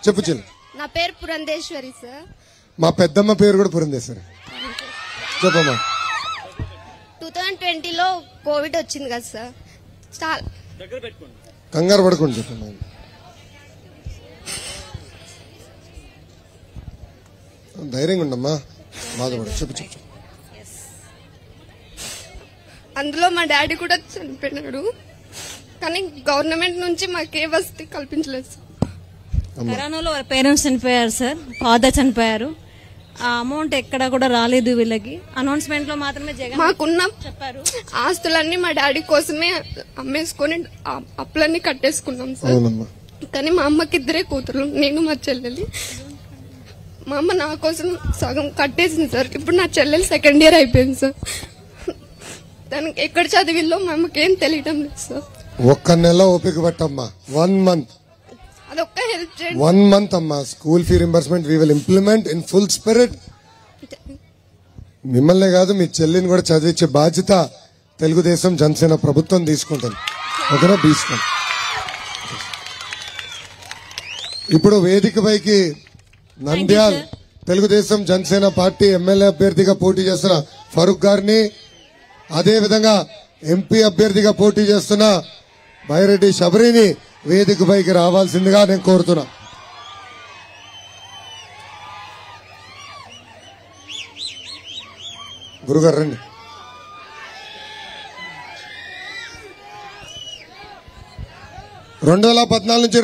చెప్పు చెల్లి. నా పేరు పురంధేశ్వరి సార్. మా పెద్దమ్మ పేరు కూడా పురంధేశ్వరి. చెప్పమ్మా. 2020లో కోవిడ్ వచ్చింది కదా సార్. చాలా కంగారు పడుకోండి చెప్పమ్మా. ధైర్యంగా ఉండమ్మా, బాధపడ. చెప్పు చెప్పు. అందులో మా డాడీ కూడా చనిపోయినాడు, కానీ గవర్నమెంట్ నుంచి మాకే వసతి కల్పించలేదు సార్. కరోనాలో పేరెంట్స్ చనిపోయారు సార్, ఫాదర్ చనిపోయారు. ఆ అమౌంట్ ఎక్కడ కూడా రాలేదు వీళ్ళకి. అనౌన్స్మెంట్ లో మాత్రమే జగన్ మాకున్న చెప్పారు. ఆస్తులన్నీ మా డాడీ కోసమే అమ్మేసుకొని అప్పులన్నీ కట్టేసుకున్నాం సార్. కానీ మా అమ్మకి ఇద్దరే కూతురు, నేను మా చెల్లెలి. మా అమ్మ నా కోసం సగం కట్టేసింది సార్. ఇప్పుడు నా చెల్లెలు సెకండ్ ఇయర్ అయిపోయింది సార్. దానికి ఎక్కడ చదివిల్లో మా అమ్మకి ఏం తెలియడం లేదు సార్. ఒక్క నెల ఓపిక పట్టమ్మా. 1 month. అదొక్క హెల్ప్ చేయండి. 1 month అమ్మా. School fee reimbursement we will implement in full spirit. మిమ్మల్నే కాదు, మీ చెల్లిని కూడా చదివించే బాధ్యత తెలుగుదేశం జనసేన ప్రభుత్వం తీసుకుంటుంది. ఓకేనా? తీసుకోండి. ఇప్పుడు వేదికపైకి నంద్యాల్ తెలుగుదేశం జనసేన పార్టీ ఎమ్మెల్యే అభ్యర్థిగా పోటీ చేస్తున్న ఫరూక్ గారిని, అదే విధంగా ఎంపీ అభ్యర్థిగా పోటీ చేస్తున్న బైరెడ్డి శబరిని వేదికపైకి రావాల్సిందిగా నేను కోరుతున్నా. గురుగారు రండి. 2014 నుంచి